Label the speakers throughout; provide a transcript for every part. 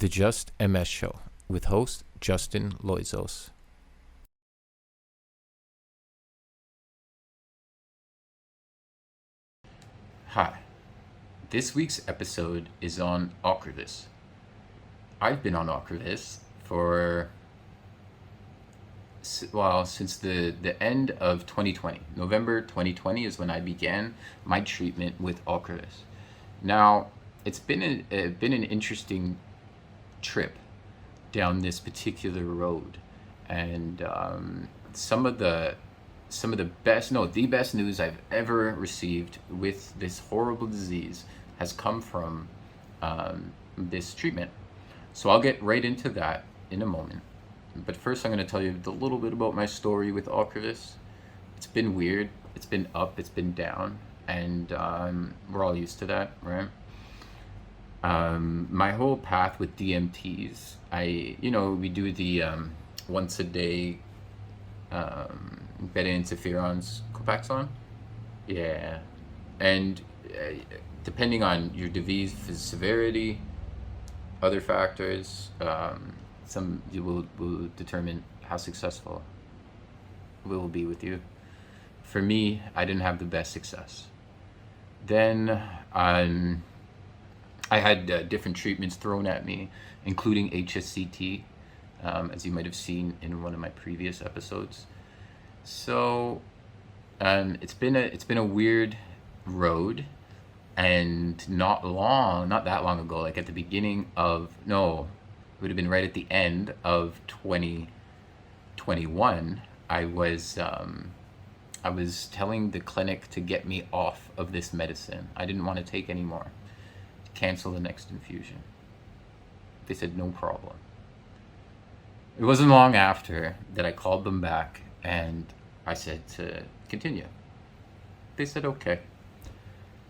Speaker 1: The JustMS Show with host Justin Loizos. Hi, this week's episode is on Ocrevus. I've been on Ocrevus for, since the end of 2020. November 2020 is when I began my treatment with Ocrevus. Now, it's been an interesting trip down this particular road, and the best news I've ever received with this horrible disease has come from this treatment. So I'll get right into that in a moment. But first, I'm going to tell you a little bit about my story with Ocrevus. It's been weird. It's been up. It's been down, and we're all used to that, right? My whole path with DMTs, we do the once a day beta interferons Copaxone. Yeah. And depending on your disease severity, other factors, some you will determine how successful we will be with you. For me, I didn't have the best success. Then I had different treatments thrown at me, including HSCT, as you might have seen in one of my previous episodes. So it's been a weird road, and not that long ago, like at the beginning of, no, it would have been right at the end of 2021, I was telling the clinic to get me off of this medicine. I didn't want to take any more. Cancel the next infusion. They said no problem. It wasn't long after that I called them back and I said to continue. They said okay.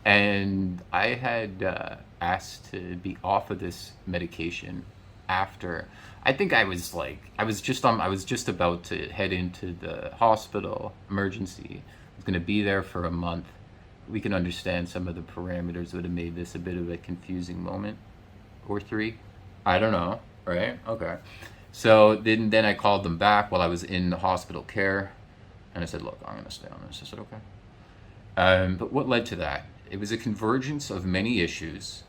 Speaker 1: And I had asked to be off of this medication after, I think I was just about to head into the hospital emergency. I was going to be there for a month. We can understand some of the parameters would have made this a bit of a confusing moment or three. I don't know, right? Okay. So then I called them back while I was in the hospital care, and I said, look, I'm going to stay on this. I said, okay. But what led to that? It was a convergence of many issues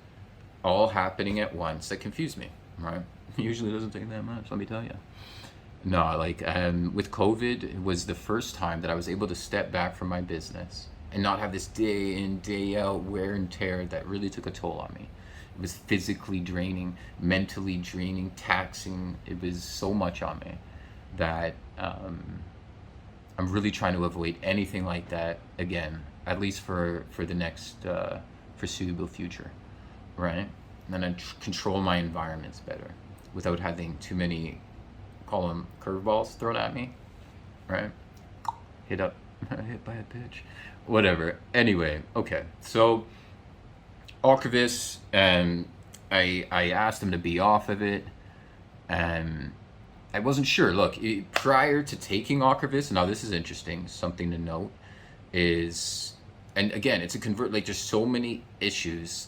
Speaker 1: all happening at once that confused me, right? It usually doesn't take that much, let me tell you. No, with COVID, it was the first time that I was able to step back from my business and not have this day in, day out wear and tear that really took a toll on me. It was physically draining, mentally draining, taxing. It was so much on me that I'm really trying to avoid anything like that again, at least for the next foreseeable future, right? And then I control my environments better without having too many, call them curveballs thrown at me, right? Hit by a pitch. Whatever. Anyway, okay. So Ocrevus, I asked him to be off of it, and I wasn't sure. Look, prior to taking Ocrevus, now this is interesting. Something to note is, and again, it's there's so many issues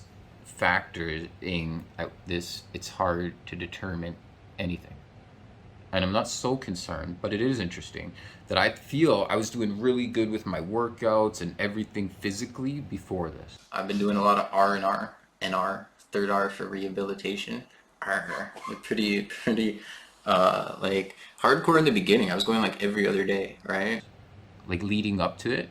Speaker 1: factoring at this. It's hard to determine anything. And I'm not so concerned, but it is interesting that I feel I was doing really good with my workouts and everything physically before this. I've been doing a lot of R&R, NR, third R for rehabilitation. R, pretty hardcore in the beginning. I was going like every other day, right? Like leading up to it.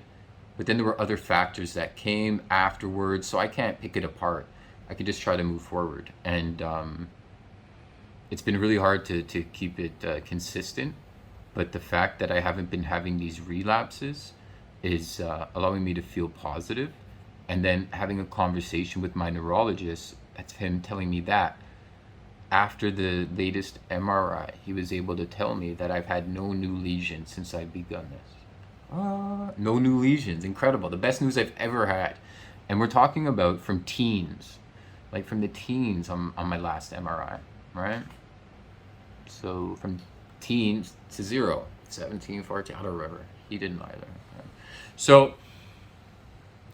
Speaker 1: But then there were other factors that came afterwards, so I can't pick it apart. I can just try to move forward. And it's been really hard to keep it consistent, but the fact that I haven't been having these relapses is allowing me to feel positive. And then having a conversation with my neurologist, that's him telling me that after the latest MRI, he was able to tell me that I've had no new lesions since I've begun this. No new lesions, incredible. The best news I've ever had. And we're talking about from teens, like from the teens on my last MRI, right? So from teens to 0, 17, 14, I don't remember. He didn't either. Right? So,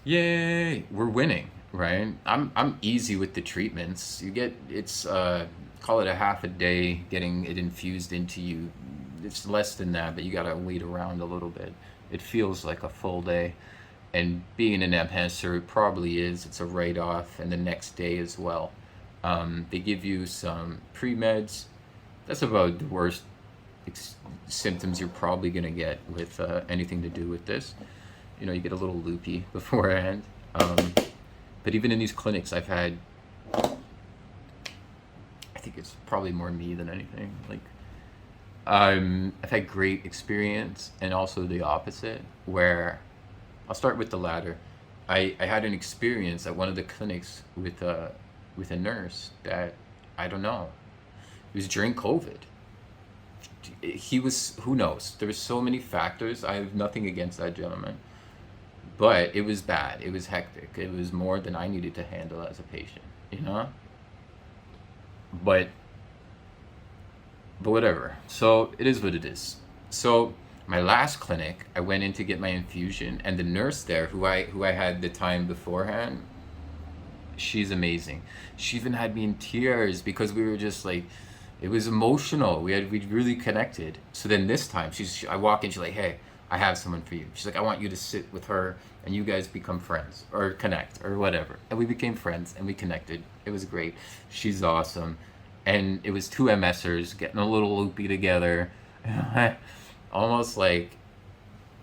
Speaker 1: yay, we're winning, right? I'm easy with the treatments. call it a half a day getting it infused into you. It's less than that, but you gotta wait around a little bit. It feels like a full day. And being an enhancer, it probably is. It's a write-off, and the next day as well. They give you some pre-meds. That's about the worst symptoms you're probably gonna get with anything to do with this. You know, you get a little loopy beforehand. But even in these clinics, I've had, I think it's probably more me than anything. Like, I've had great experience, and also the opposite, where I'll start with the latter. I had an experience at one of the clinics with a nurse that, I don't know, it was during COVID. He was, who knows? There were so many factors. I have nothing against that gentleman, but it was bad. It was hectic. It was more than I needed to handle as a patient, you know? But whatever. So it is what it is. So my last clinic, I went in to get my infusion, and the nurse there, who I had the time beforehand, she's amazing. She even had me in tears because we were just like, it was emotional. We really connected. So then this time, I walk in, she's like, hey, I have someone for you. She's like, I want you to sit with her and you guys become friends or connect or whatever. And we became friends and we connected. It was great. She's awesome. And it was two MSers getting a little loopy together. Almost like,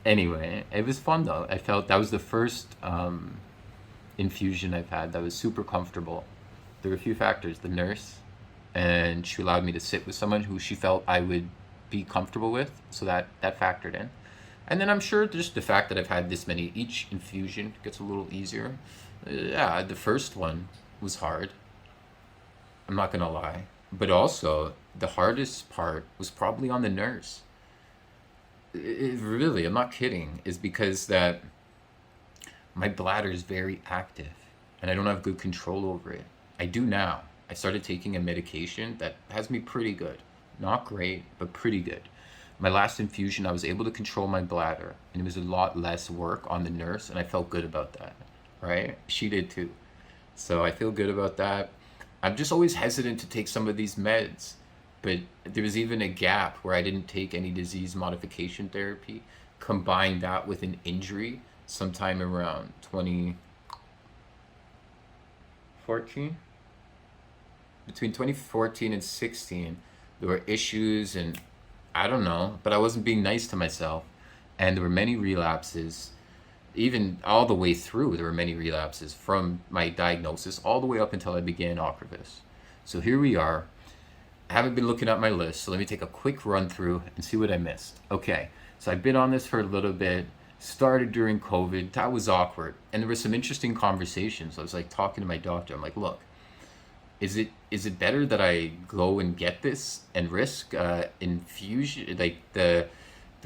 Speaker 1: anyway, it was fun though. I felt that was the first infusion I've had that was super comfortable. There were a few factors. The nurse, and she allowed me to sit with someone who she felt I would be comfortable with, so that factored in. And then I'm sure just the fact that I've had this many, each infusion gets a little easier. Yeah, the first one was hard, I'm not gonna lie, but also the hardest part was probably on the nurse. Really, I'm not kidding, is because that my bladder is very active and I don't have good control over it. I do now. I started taking a medication that has me pretty good. Not great, but pretty good. My last infusion, I was able to control my bladder, and it was a lot less work on the nurse, and I felt good about that, right? She did too. So I feel good about that. I'm just always hesitant to take some of these meds, but there was even a gap where I didn't take any disease modification therapy. Combine that with an injury sometime around 2014. Between 2014 and 16, there were issues, and I don't know, but I wasn't being nice to myself. And there were many relapses, even all the way through, there were many relapses from my diagnosis all the way up until I began Ocrevus. So here we are. I haven't been looking at my list, so let me take a quick run through and see what I missed. Okay, so I've been on this for a little bit, started during COVID. That was awkward. And there were some interesting conversations. I was like talking to my doctor. I'm like, look, is it better that I go and get this and risk infusion?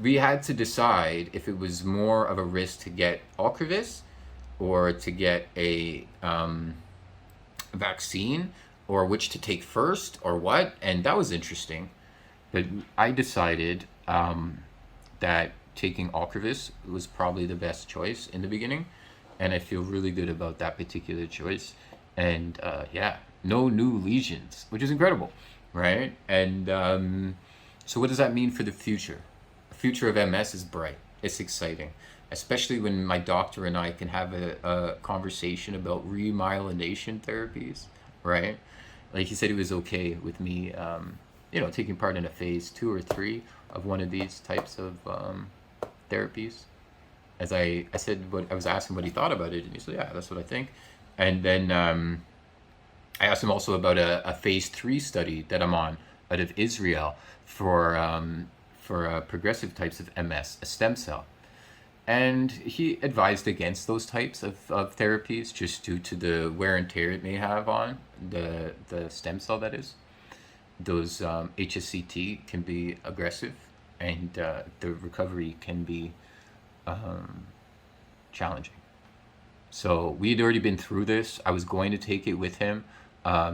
Speaker 1: We had to decide if it was more of a risk to get Ocrevus or to get a vaccine, or which to take first or what. And that was interesting. But I decided that taking Ocrevus was probably the best choice in the beginning. And I feel really good about that particular choice. And yeah, no new lesions, which is incredible, right? And so what does that mean for the future? The future of MS is bright. It's exciting, especially when my doctor and I can have a conversation about remyelination therapies, right? Like he said, he was okay with me, taking part in a phase 2 or 3 of one of these types of therapies. As I said, I was asking what he thought about it, and he said, yeah, that's what I think. And then I asked him also about a phase 3 study that I'm on out of Israel for progressive types of MS, a stem cell. And he advised against those types of therapies just due to the wear and tear it may have on the stem cell, that is. Those HSCT can be aggressive, and the recovery can be challenging. So we had already been through this. I was going to take it with him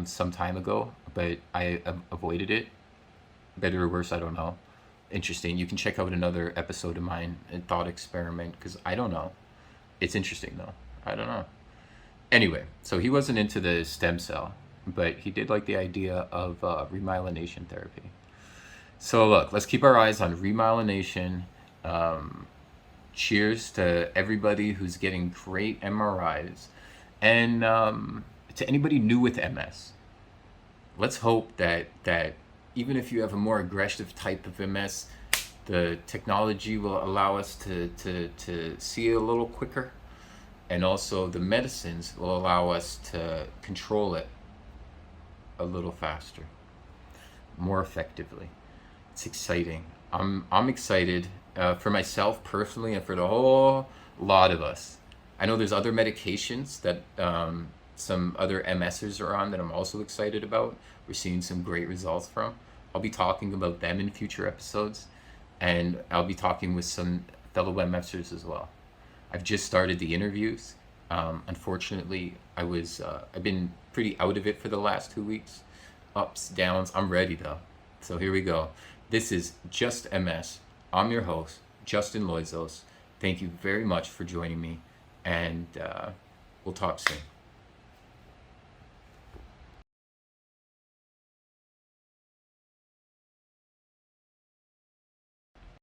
Speaker 1: some time ago, but I avoided it. Better or worse, I don't know. Interesting. You can check out another episode of mine, a thought experiment, because I don't know. It's interesting though. I don't know. Anyway, so he wasn't into the stem cell. but he did like the idea of remyelination therapy. So look, let's keep our eyes on remyelination. Cheers to everybody who's getting great MRIs. And to anybody new with MS, let's hope that even if you have a more aggressive type of MS, the technology will allow us to see it a little quicker. And also the medicines will allow us to control it a little faster, more effectively. It's exciting. I'm excited for myself personally and for the whole lot of us. I know there's other medications that some other MSers are on that I'm also excited about. We're seeing some great results from. I'll be talking about them in future episodes, and I'll be talking with some fellow MSers as well. I've just started the interviews. Unfortunately, I've been pretty out of it for the last 2 weeks. Ups, downs. I'm ready though. So here we go. This is Just MS. I'm your host, Justin Loizos. Thank you very much for joining me, and we'll talk soon.